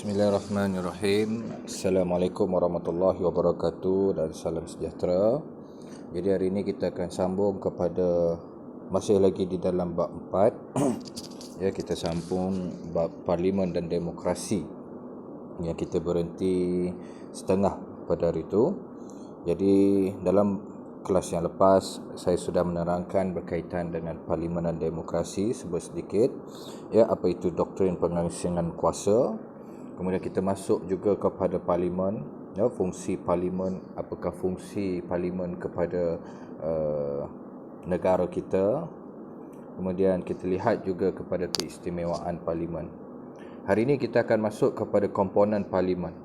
Bismillahirrahmanirrahim. Assalamualaikum warahmatullahi wabarakatuh dan salam sejahtera. Jadi hari ini kita akan sambung kepada masih lagi di dalam bab 4. Ya, kita sambung bab parlimen dan demokrasi yang kita berhenti setengah pada hari itu. Jadi dalam kelas yang lepas saya sudah menerangkan berkaitan dengan parlimen dan demokrasi sedikit. Ya, apa itu doktrin pengasingan kuasa. Kemudian kita masuk juga kepada parlimen, ya, fungsi parlimen, apakah fungsi parlimen kepada negara kita. Kemudian kita lihat juga kepada keistimewaan parlimen. Hari ini kita akan masuk kepada komponen parlimen.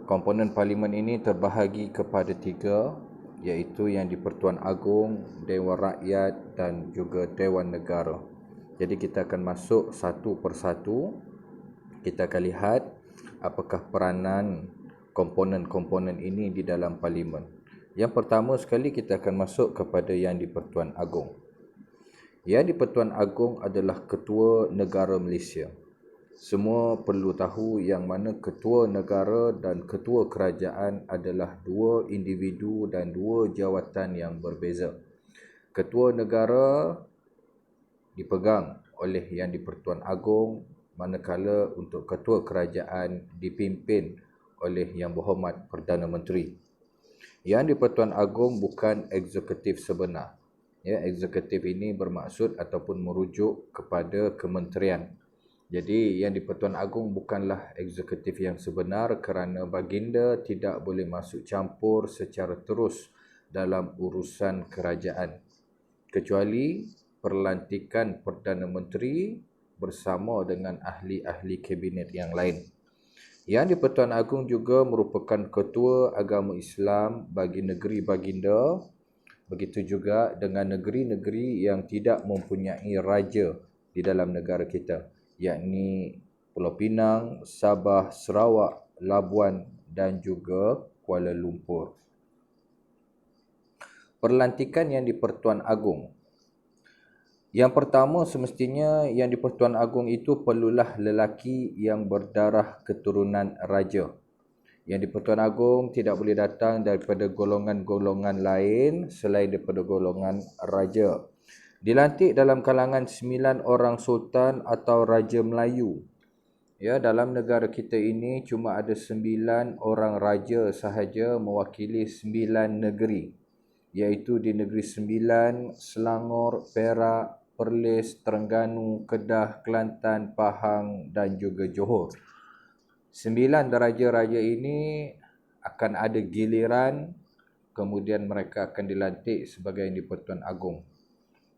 Komponen parlimen ini terbahagi kepada 3, iaitu yang di-Pertuan Agong, Dewan Rakyat dan juga Dewan Negara. Jadi kita akan masuk satu persatu. Kita akan lihat apakah peranan komponen-komponen ini di dalam parlimen. Yang pertama sekali kita akan masuk kepada yang di-Pertuan Agong. Yang di-Pertuan Agong adalah Ketua Negara Malaysia. Semua perlu tahu yang mana Ketua Negara dan Ketua Kerajaan adalah 2 individu dan 2 jawatan yang berbeza. Ketua Negara dipegang oleh yang di-Pertuan Agong, manakala untuk Ketua Kerajaan dipimpin oleh Yang Berhormat Perdana Menteri. Yang di-Pertuan Agong bukan eksekutif sebenar. Ya, eksekutif ini bermaksud ataupun merujuk kepada kementerian. Jadi yang di-Pertuan Agong bukanlah eksekutif yang sebenar kerana baginda tidak boleh masuk campur secara terus dalam urusan kerajaan, kecuali perlantikan Perdana Menteri bersama dengan ahli-ahli kabinet yang lain. Yang di-Pertuan Agong juga merupakan ketua agama Islam bagi negeri baginda. Begitu juga dengan negeri-negeri yang tidak mempunyai raja di dalam negara kita, yakni Pulau Pinang, Sabah, Sarawak, Labuan dan juga Kuala Lumpur. Perlantikan yang di-Pertuan Agong. Yang pertama, semestinya yang di-Pertuan Agong itu perlulah lelaki yang berdarah keturunan raja. Yang di-Pertuan Agong tidak boleh datang daripada golongan-golongan lain selain daripada golongan raja. Dilantik dalam kalangan 9 orang sultan atau raja Melayu. Ya, dalam negara kita ini cuma ada 9 orang raja sahaja mewakili 9 negeri, iaitu di Negeri Sembilan, Selangor, Perak, Perlis, Terengganu, Kedah, Kelantan, Pahang dan juga Johor. 9 raja-raja ini akan ada giliran, kemudian mereka akan dilantik sebagai yang di-Pertuan Agong.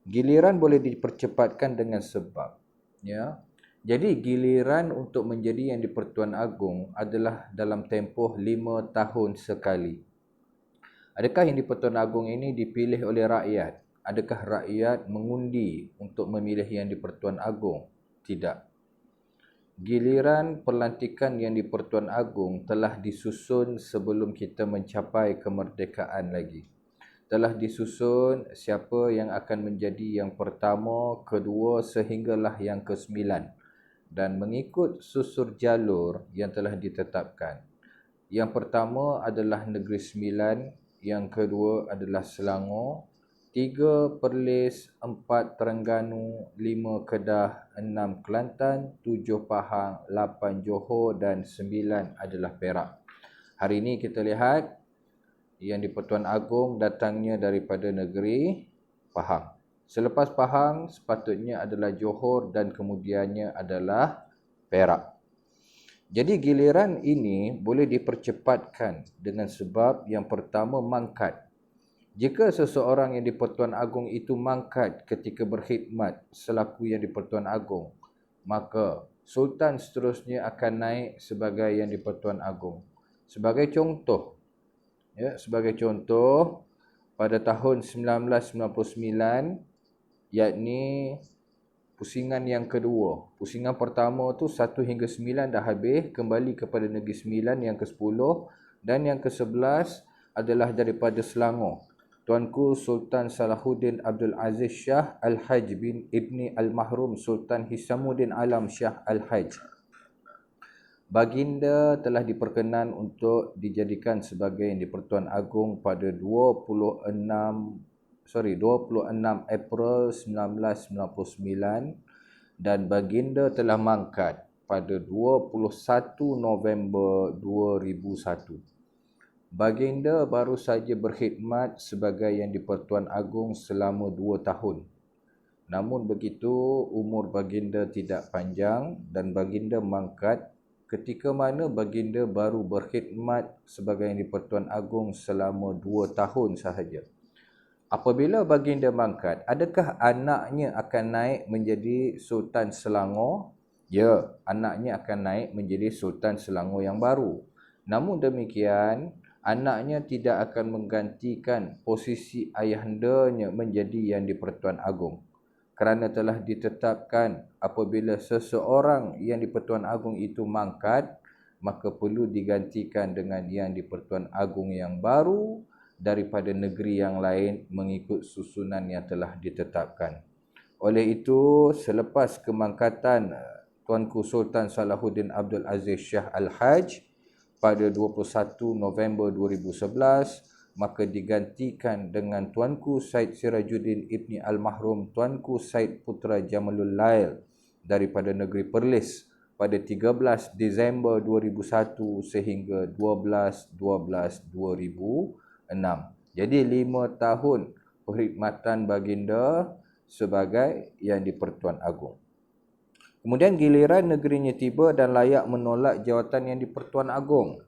Giliran boleh dipercepatkan dengan sebab, ya. Jadi giliran untuk menjadi yang di-Pertuan Agong adalah dalam tempoh 5 tahun sekali. Adakah yang di-Pertuan Agong ini dipilih oleh rakyat? Adakah rakyat mengundi untuk memilih yang di-Pertuan Agong? Tidak. Giliran pelantikan yang di-Pertuan Agong telah disusun sebelum kita mencapai kemerdekaan lagi. Telah disusun siapa yang akan menjadi yang pertama, kedua sehinggalah yang ke-9 dan mengikut susur jalur yang telah ditetapkan. Yang pertama adalah Negeri Sembilan, yang kedua adalah Selangor, 3 Perlis, 4 Terengganu, 5 Kedah, 6 Kelantan, 7 Pahang, 8 Johor dan 9 adalah Perak. Hari ini kita lihat yang di-Pertuan Agong datangnya daripada negeri Pahang. Selepas Pahang sepatutnya adalah Johor dan kemudiannya adalah Perak. Jadi giliran ini boleh dipercepatkan dengan sebab yang pertama, mangkat. Jika seseorang yang di-Pertuan Agong itu mangkat ketika berkhidmat selaku yang di-Pertuan Agong, maka sultan seterusnya akan naik sebagai yang di-Pertuan Agong. Sebagai contoh, pada tahun 1999, yakni pusingan yang kedua. Pusingan pertama tu 1 hingga 9 dah habis, kembali kepada Negeri Sembilan yang ke-10 dan yang ke-11 adalah daripada Selangor. Tuanku Sultan Salahuddin Abdul Aziz Shah Al-Haj bin Ibni Al-Mahrum Sultan Hisamuddin Alam Shah Al-Haj. Baginda telah diperkenan untuk dijadikan sebagai di-Pertuan Agong pada 26 April 1999 dan baginda telah mangkat pada 21 November 2001. Baginda baru saja berkhidmat sebagai yang di-Pertuan Agong selama 2 tahun. Namun begitu, umur baginda tidak panjang dan baginda mangkat ketika mana baginda baru berkhidmat sebagai yang di-Pertuan Agong selama 2 tahun sahaja. Apabila baginda mangkat, adakah anaknya akan naik menjadi Sultan Selangor? Ya, anaknya akan naik menjadi Sultan Selangor yang baru. Namun demikian, anaknya tidak akan menggantikan posisi ayahandanya menjadi yang di-Pertuan Agong. Kerana telah ditetapkan apabila seseorang yang di-Pertuan Agong itu mangkat, maka perlu digantikan dengan yang di-Pertuan Agong yang baru daripada negeri yang lain mengikut susunan yang telah ditetapkan. Oleh itu, selepas kemangkatan Tuanku Sultan Salahuddin Abdul Aziz Shah Al-Haj pada 21 November 2011, maka digantikan dengan Tuanku Said Sirajuddin Ibni Al-Mahrum Tuanku Said Putra Jamalul Lail daripada negeri Perlis pada 13 Disember 2001 sehingga 12/12/2006. Jadi 5 tahun perkhidmatan baginda sebagai yang di-Pertuan Agong. Kemudian giliran negerinya tiba dan layak menolak jawatan yang di-Pertuan Agong.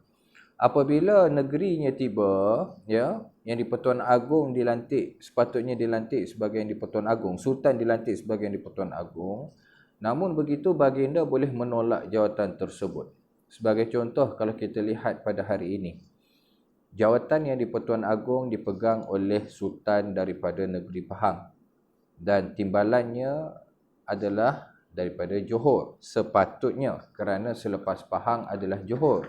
Apabila negerinya tiba, ya, yang di-Pertuan Agong dilantik, sepatutnya dilantik sebagai yang di-Pertuan Agong, sultan dilantik sebagai yang di-Pertuan Agong. Namun begitu baginda boleh menolak jawatan tersebut. Sebagai contoh, kalau kita lihat pada hari ini, jawatan yang di-Pertuan Agong dipegang oleh sultan daripada negeri Pahang dan timbalannya adalah daripada Johor. Sepatutnya, kerana selepas Pahang adalah Johor.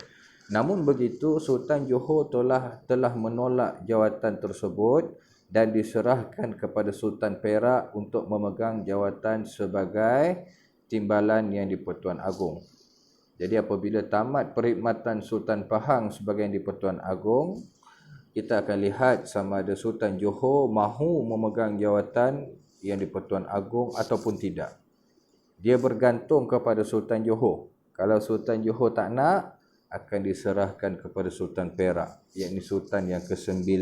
Namun begitu, Sultan Johor telah menolak jawatan tersebut dan diserahkan kepada Sultan Perak untuk memegang jawatan sebagai timbalan yang di-Pertuan Agong. Jadi apabila tamat perkhidmatan Sultan Pahang sebagai yang di-Pertuan Agong, kita akan lihat sama ada Sultan Johor mahu memegang jawatan yang di-Pertuan Agong ataupun tidak. Dia bergantung kepada Sultan Johor. Kalau Sultan Johor tak nak, akan diserahkan kepada Sultan Perak, iaitu Sultan yang ke-9,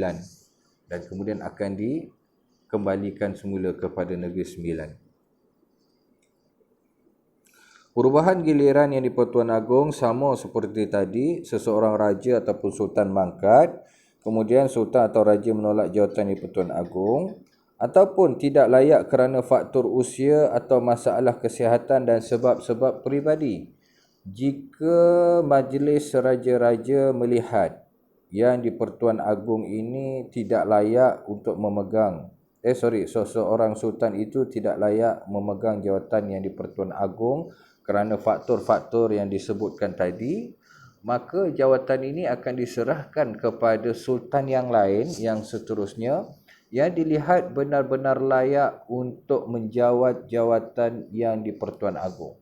dan kemudian akan dikembalikan semula kepada Negeri Sembilan. Perubahan giliran yang di-Pertuan Agong sama seperti tadi, seseorang raja ataupun sultan mangkat, kemudian sultan atau raja menolak jawatan di-Pertuan Agong, ataupun tidak layak kerana faktor usia atau masalah kesihatan dan sebab-sebab peribadi. Jika majlis raja-raja melihat yang di-Pertuan Agong ini tidak layak untuk memegang, seseorang sultan itu tidak layak memegang jawatan yang di-Pertuan Agong kerana faktor-faktor yang disebutkan tadi, maka jawatan ini akan diserahkan kepada sultan yang lain yang seterusnya yang dilihat benar-benar layak untuk menjawat jawatan yang di-Pertuan Agong.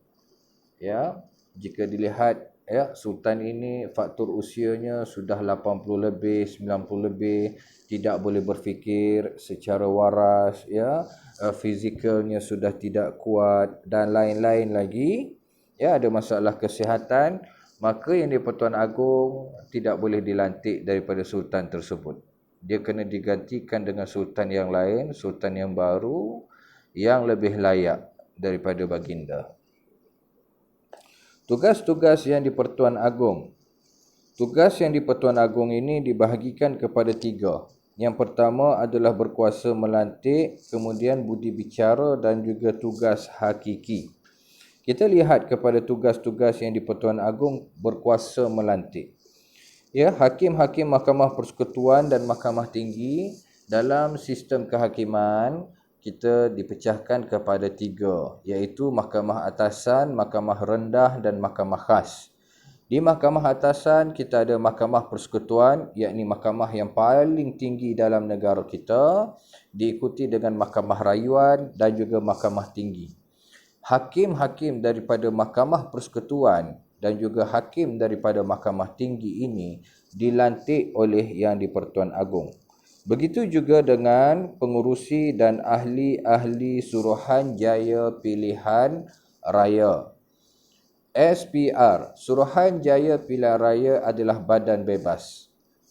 Ya, jika dilihat, ya, sultan ini faktor usianya sudah 80 lebih, 90 lebih, tidak boleh berfikir secara waras, ya, fizikalnya sudah tidak kuat dan lain-lain lagi, ya, ada masalah kesihatan, maka yang di-Pertuan Agong tidak boleh dilantik daripada sultan tersebut. Dia kena digantikan dengan sultan yang lain, sultan yang baru, yang lebih layak daripada baginda. Tugas-tugas yang di-Pertuan Agong. Tugas yang di-Pertuan Agong ini dibahagikan kepada 3. Yang pertama adalah berkuasa melantik, kemudian budi bicara dan juga tugas hakiki. Kita lihat kepada tugas-tugas yang di-Pertuan Agong berkuasa melantik. Ya, hakim-hakim Mahkamah Persekutuan dan Mahkamah Tinggi dalam sistem kehakiman kita dipecahkan kepada 3, iaitu Mahkamah Atasan, Mahkamah Rendah dan Mahkamah Khas. Di Mahkamah Atasan kita ada Mahkamah Persekutuan, iaitu mahkamah yang paling tinggi dalam negara kita, diikuti dengan Mahkamah Rayuan dan juga Mahkamah Tinggi. Hakim-hakim daripada Mahkamah Persekutuan dan juga hakim daripada Mahkamah Tinggi ini dilantik oleh Yang di-Pertuan Agong. Begitu juga dengan pengurusi dan ahli-ahli Suruhanjaya Pilihan Raya. SPR, Suruhanjaya Pilihan Raya adalah badan bebas.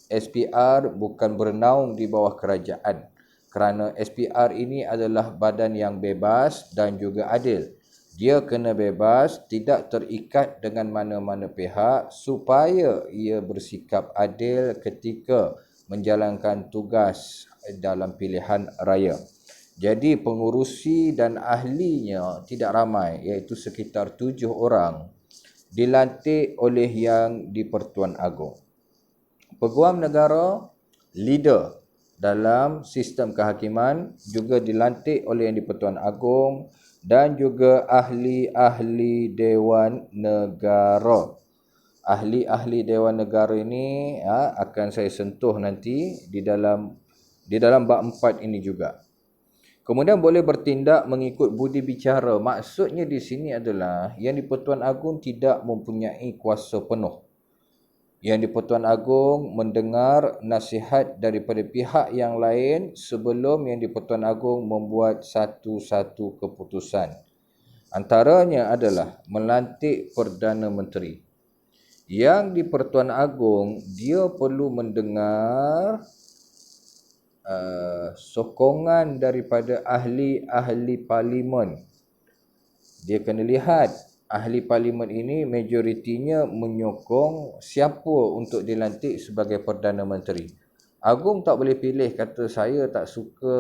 SPR bukan bernaung di bawah kerajaan, kerana SPR ini adalah badan yang bebas dan juga adil. Dia kena bebas, tidak terikat dengan mana-mana pihak supaya ia bersikap adil ketika menjalankan tugas dalam pilihan raya. Jadi pengurusi dan ahlinya tidak ramai, iaitu sekitar 7 orang, dilantik oleh Yang di-Pertuan Agong. Peguam negara, leader dalam sistem kehakiman, juga dilantik oleh Yang di-Pertuan Agong, dan juga ahli-ahli Dewan Negara. Ahli-ahli Dewan Negara ini akan saya sentuh nanti di dalam bab 4 ini juga. Kemudian boleh bertindak mengikut budi bicara. Maksudnya di sini adalah Yang di-Pertuan Agong tidak mempunyai kuasa penuh. Yang di-Pertuan Agong mendengar nasihat daripada pihak yang lain sebelum Yang di-Pertuan Agong membuat satu-satu keputusan. Antaranya adalah melantik Perdana Menteri. Yang di-Pertuan Agong, dia perlu mendengar sokongan daripada ahli-ahli parlimen. Dia kena lihat ahli parlimen ini majoritinya menyokong siapa untuk dilantik sebagai Perdana Menteri. Agong tak boleh pilih kata saya tak suka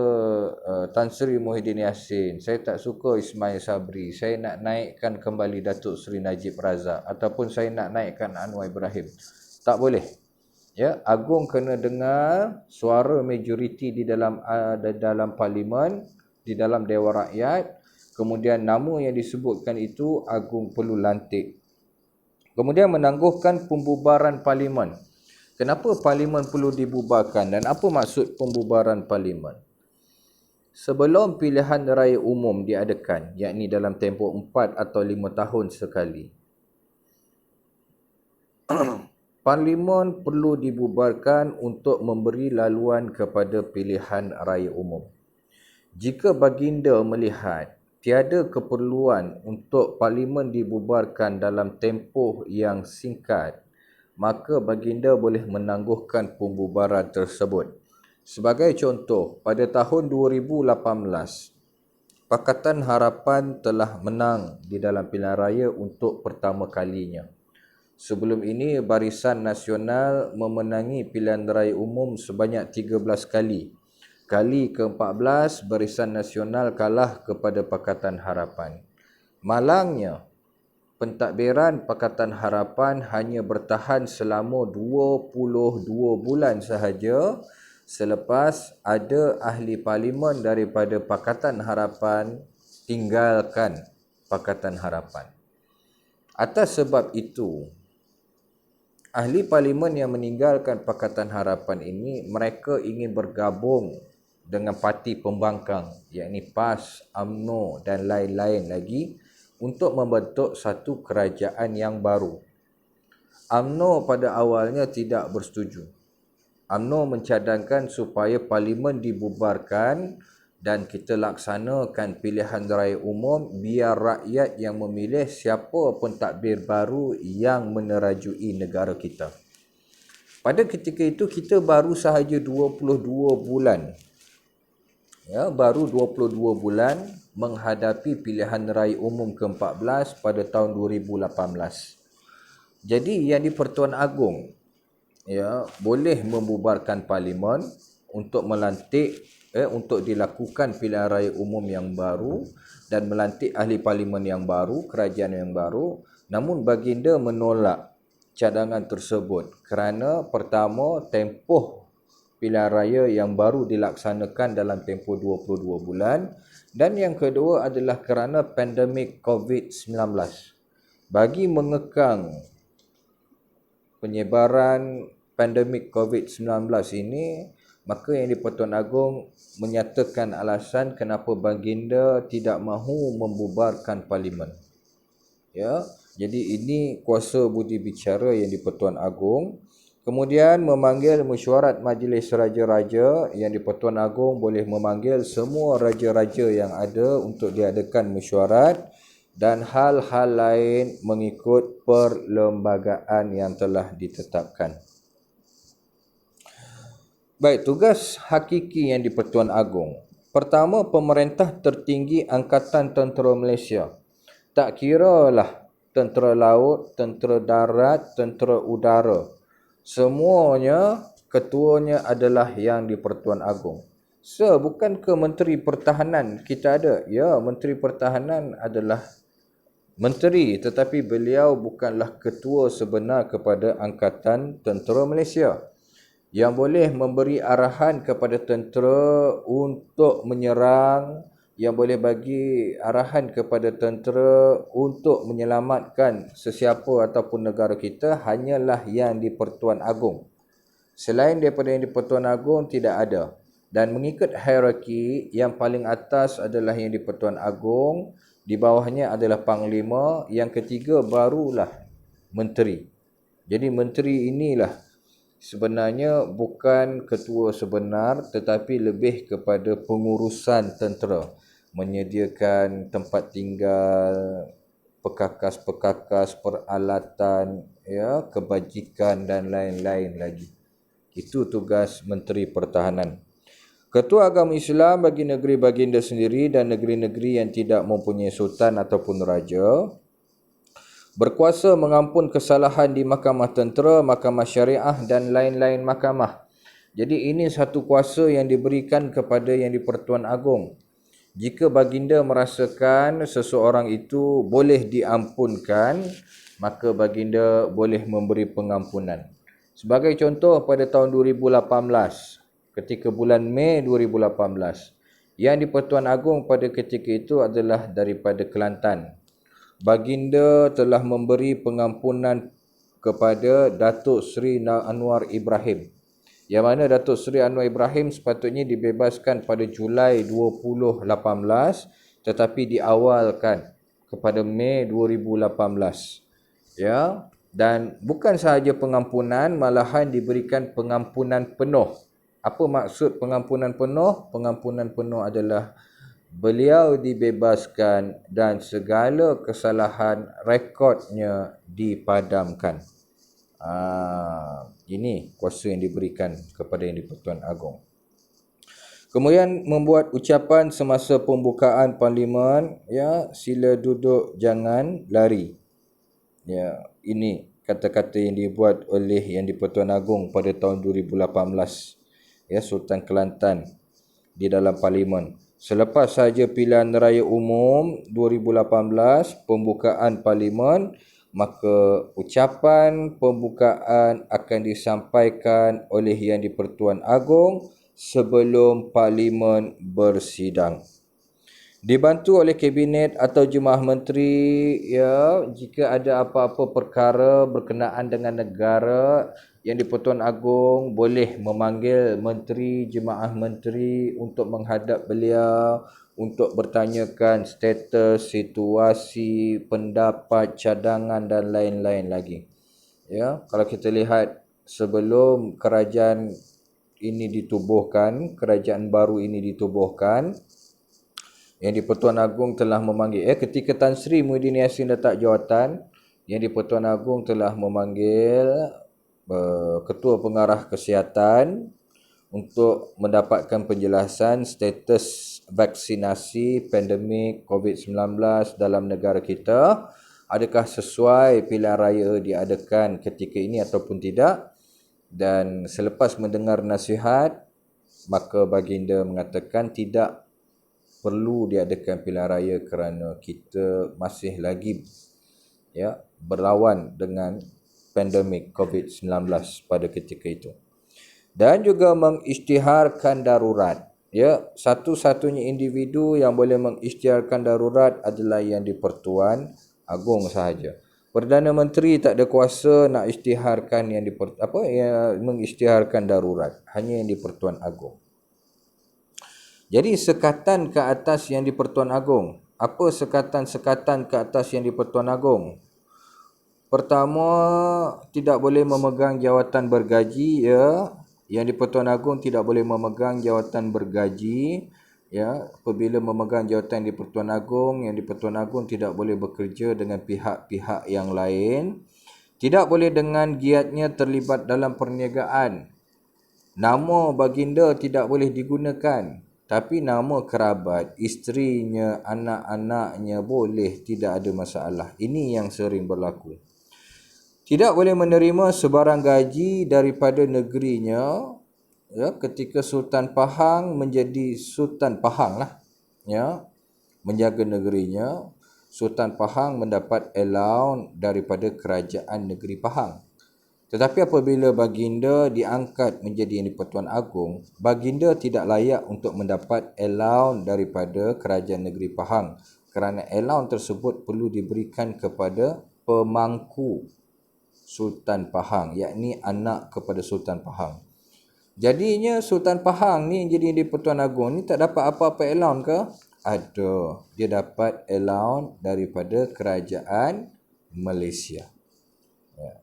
Tan Sri Muhyiddin Yassin, saya tak suka Ismail Sabri, saya nak naikkan kembali Datuk Seri Najib Razak, ataupun saya nak naikkan Anwar Ibrahim. Tak boleh. Ya, Agong kena dengar suara majoriti di dalam parlimen, di dalam Dewan Rakyat. Kemudian nama yang disebutkan itu Agong perlu lantik. Kemudian menangguhkan pembubaran parlimen. Kenapa parlimen perlu dibubarkan dan apa maksud pembubaran parlimen? Sebelum pilihan raya umum diadakan, yakni dalam tempoh 4 atau 5 tahun sekali, parlimen perlu dibubarkan untuk memberi laluan kepada pilihan raya umum. Jika baginda melihat tiada keperluan untuk parlimen dibubarkan dalam tempoh yang singkat, maka baginda boleh menangguhkan pembubaran tersebut. Sebagai contoh, pada tahun 2018, Pakatan Harapan telah menang di dalam pilihan raya untuk pertama kalinya. Sebelum ini, Barisan Nasional memenangi pilihan raya umum sebanyak 13 kali. Kali ke-14, Barisan Nasional kalah kepada Pakatan Harapan. Malangnya, pentadbiran Pakatan Harapan hanya bertahan selama 22 bulan sahaja selepas ada ahli parlimen daripada Pakatan Harapan tinggalkan Pakatan Harapan. Atas sebab itu, ahli parlimen yang meninggalkan Pakatan Harapan ini, mereka ingin bergabung dengan parti pembangkang, yakni PAS, UMNO dan lain-lain lagi untuk membentuk satu kerajaan yang baru. UMNO pada awalnya tidak bersetuju. UMNO mencadangkan supaya parlimen dibubarkan dan kita laksanakan pilihan raya umum biar rakyat yang memilih siapa pentadbir baru yang menerajui negara kita. Pada ketika itu kita baru sahaja 22 bulan. Ya, baru 22 bulan menghadapi pilihan raya umum ke-14 pada tahun 2018. Jadi Yang di-Pertuan Agong boleh membubarkan parlimen untuk melantik untuk dilakukan pilihan raya umum yang baru dan melantik ahli parlimen yang baru, kerajaan yang baru. Namun baginda menolak cadangan tersebut kerana pertama, tempoh pilihan raya yang baru dilaksanakan dalam tempoh 22 bulan, dan yang kedua adalah kerana pandemik COVID-19. Bagi mengekang penyebaran pandemik COVID-19 ini, maka Yang di-Pertuan Agong menyatakan alasan kenapa baginda tidak mahu membubarkan parlimen. Ya, Jadi ini kuasa budi bicara yang di-Pertuan Agong. Kemudian memanggil mesyuarat majlis raja-raja, yang di-Pertuan Agong boleh memanggil semua raja-raja yang ada untuk diadakan mesyuarat dan hal-hal lain mengikut perlembagaan yang telah ditetapkan. Baik, tugas hakiki yang di-Pertuan Agong. Pertama, pemerintah tertinggi Angkatan Tentera Malaysia. Tak kiralah tentera laut, tentera darat, tentera udara. Semuanya ketuanya adalah yang di-Pertuan Agong. Bukankah Menteri Pertahanan kita ada? Ya, Menteri Pertahanan adalah menteri, tetapi beliau bukanlah ketua sebenar kepada Angkatan Tentera Malaysia. Yang boleh memberi arahan kepada tentera untuk menyerang, yang boleh bagi arahan kepada tentera untuk menyelamatkan sesiapa ataupun negara kita hanyalah yang di-Pertuan Agong. Selain daripada yang di-Pertuan Agong tidak ada. Dan mengikut hierarki, yang paling atas adalah yang di-Pertuan Agong, di bawahnya adalah Panglima, yang ketiga barulah Menteri. Jadi Menteri inilah sebenarnya bukan ketua sebenar, tetapi lebih kepada pengurusan tentera, menyediakan tempat tinggal, perkakas-perkakas, peralatan, ya, kebajikan dan lain-lain lagi. Itu tugas Menteri Pertahanan. Ketua Agama Islam bagi negeri baginda sendiri dan negeri-negeri yang tidak mempunyai sultan ataupun raja berkuasa mengampun kesalahan di mahkamah tentera, mahkamah syariah dan lain-lain mahkamah. Jadi ini satu kuasa yang diberikan kepada yang di-Pertuan Agong. Jika baginda merasakan seseorang itu boleh diampunkan, maka baginda boleh memberi pengampunan. Sebagai contoh, pada tahun 2018, ketika bulan Mei 2018, yang di-Pertuan Agong pada ketika itu adalah daripada Kelantan. Baginda telah memberi pengampunan kepada Datuk Seri Anwar Ibrahim. Yang mana Datuk Seri Anwar Ibrahim sepatutnya dibebaskan pada Julai 2018, tetapi diawalkan kepada Mei 2018. Ya, dan bukan sahaja pengampunan, malahan diberikan pengampunan penuh. Apa maksud pengampunan penuh? Pengampunan penuh adalah beliau dibebaskan dan segala kesalahan rekodnya dipadamkan. Ini kuasa yang diberikan kepada yang di-Pertuan Agong. Kemudian membuat ucapan semasa pembukaan parlimen, ya, sila duduk jangan lari. Ya, ini kata-kata yang dibuat oleh yang di-Pertuan Agong pada tahun 2018. Ya, Sultan Kelantan di dalam parlimen. Selepas saja pilihan raya umum 2018, pembukaan parlimen, maka ucapan pembukaan akan disampaikan oleh yang di-Pertuan Agong sebelum parlimen bersidang. Dibantu oleh kabinet atau jemaah menteri, ya, jika ada apa-apa perkara berkenaan dengan negara, yang di-Pertuan Agong boleh memanggil menteri, jemaah menteri untuk menghadap beliau untuk bertanyakan status, situasi, pendapat, cadangan dan lain-lain lagi. Ya, kalau kita lihat sebelum kerajaan ini ditubuhkan, kerajaan baru ini ditubuhkan, yang di-Pertuan Agong telah memanggil, ketika Tan Sri Muhyiddin Yassin letak jawatan, yang di-Pertuan Agong telah memanggil Ketua Pengarah Kesihatan untuk mendapatkan penjelasan status vaksinasi pandemik COVID-19 dalam negara kita. Adakah sesuai pilihan raya diadakan ketika ini ataupun tidak? Dan selepas mendengar nasihat, maka baginda mengatakan tidak perlu diadakan pilihan raya kerana kita masih lagi, ya, berlawan dengan pandemik COVID-19 pada ketika itu. Dan juga mengisytiharkan darurat. Ya, satu-satunya individu yang boleh mengisytiharkan darurat adalah yang di-Pertuan Agong sahaja. Perdana Menteri tak ada kuasa nak isytiharkan yang mengisytiharkan darurat, hanya yang di-Pertuan Agong. Jadi sekatan ke atas yang di-Pertuan Agong. Apa sekatan-sekatan ke atas yang di-Pertuan Agong? Pertama, tidak boleh memegang jawatan bergaji, ya. Yang di-Pertuan Agong tidak boleh memegang jawatan bergaji, ya. Apabila memegang jawatan di Pertuan Agong, yang di-Pertuan Agong tidak boleh bekerja dengan pihak-pihak yang lain. Tidak boleh dengan giatnya terlibat dalam perniagaan. Nama baginda tidak boleh digunakan, tapi nama kerabat, isterinya, anak-anaknya boleh, tidak ada masalah. Ini yang sering berlaku. Tidak boleh menerima sebarang gaji daripada negerinya, ya, ketika Sultan Pahang menjadi Sultan Pahang lah, ya, menjaga negerinya. Sultan Pahang mendapat allowance daripada kerajaan negeri Pahang. Tetapi apabila baginda diangkat menjadi Yang di-Pertuan Agong, baginda tidak layak untuk mendapat allowance daripada kerajaan negeri Pahang, kerana allowance tersebut perlu diberikan kepada pemangku Sultan Pahang, yakni anak kepada Sultan Pahang. Jadinya Sultan Pahang ni jadi di-Pertuan Agong ni tak dapat apa-apa allowance ke? Ada. Dia dapat allowance daripada kerajaan Malaysia. Ya.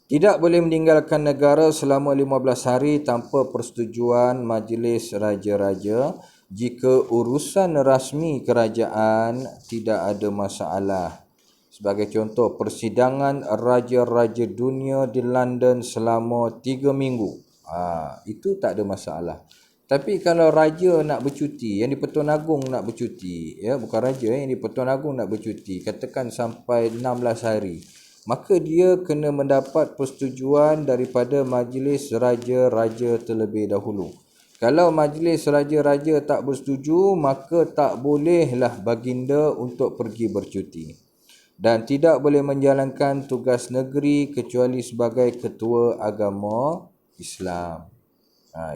Tidak boleh meninggalkan negara selama 15 hari tanpa persetujuan Majlis Raja-Raja. Jika urusan rasmi kerajaan, tidak ada masalah. Sebagai contoh, persidangan Raja-Raja Dunia di London selama 3 minggu. Itu tak ada masalah. Tapi kalau raja nak bercuti, yang di-Pertuan Agong nak bercuti, ya, bukan raja, yang di-Pertuan Agong nak bercuti, katakan sampai 16 hari, maka dia kena mendapat persetujuan daripada Majlis Raja-Raja terlebih dahulu. Kalau Majlis Raja-Raja tak bersetuju, maka tak bolehlah baginda untuk pergi bercuti. Dan tidak boleh menjalankan tugas negeri kecuali sebagai ketua agama Islam.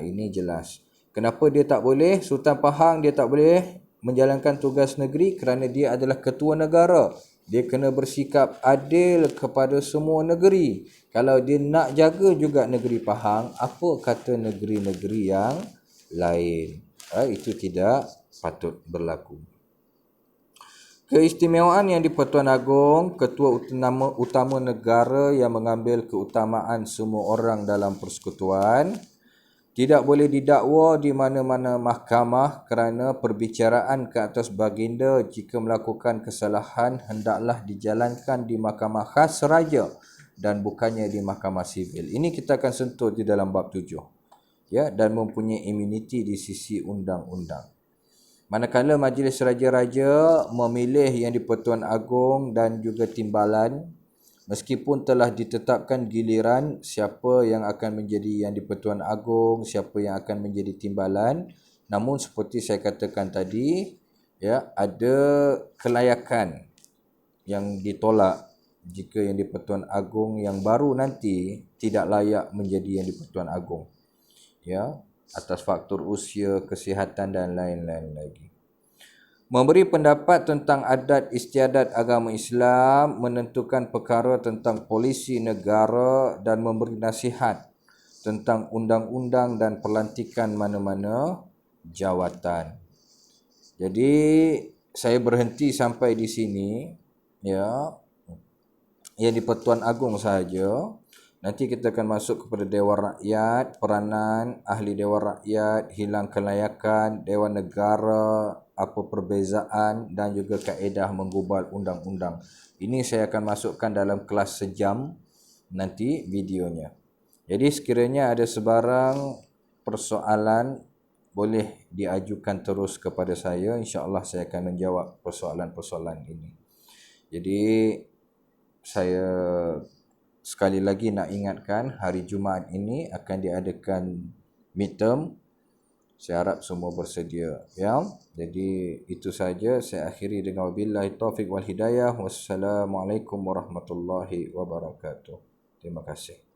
Ini jelas. Kenapa dia tak boleh? Sultan Pahang dia tak boleh menjalankan tugas negeri kerana dia adalah ketua negara. Dia kena bersikap adil kepada semua negeri. Kalau dia nak jaga juga negeri Pahang, apa kata negeri-negeri yang lain? Itu tidak patut berlaku. Keistimewaan yang di-Pertuan Agong, ketua utama negara yang mengambil keutamaan semua orang dalam persekutuan, tidak boleh didakwa di mana-mana mahkamah kerana perbicaraan ke atas baginda jika melakukan kesalahan hendaklah dijalankan di mahkamah khas raja dan bukannya di mahkamah sivil. Ini kita akan sentuh di dalam bab 7. Ya, dan mempunyai imuniti di sisi undang-undang. Manakala Majlis Raja-Raja memilih Yang di-Pertuan Agong dan juga timbalan, meskipun telah ditetapkan giliran siapa yang akan menjadi Yang di-Pertuan Agong, siapa yang akan menjadi timbalan, namun seperti saya katakan tadi, ya, ada kelayakan yang ditolak jika Yang di-Pertuan Agong yang baru nanti tidak layak menjadi Yang di-Pertuan Agong. Ya, atas faktor usia, kesihatan dan lain-lain lagi. Memberi pendapat tentang adat istiadat agama Islam, menentukan perkara tentang polisi negara dan memberi nasihat tentang undang-undang dan pelantikan mana-mana jawatan. Jadi saya berhenti sampai di sini, ya. Yang di-Pertuan Agong sahaja. Nanti kita akan masuk kepada Dewan Rakyat, peranan ahli Dewan Rakyat, hilang kelayakan, Dewan Negara, apa perbezaan dan juga kaedah menggubal undang-undang. Ini saya akan masukkan dalam kelas sejam nanti videonya. Jadi sekiranya ada sebarang persoalan, boleh diajukan terus kepada saya. InsyaAllah saya akan menjawab persoalan-persoalan ini. Jadi saya sekali lagi nak ingatkan, hari Jumaat ini akan diadakan midterm. Saya harap semua bersedia, ya. Jadi itu saja, saya akhiri dengan wabillahi taufiq wal hidayah. Wassalamualaikum warahmatullahi wabarakatuh. Terima kasih.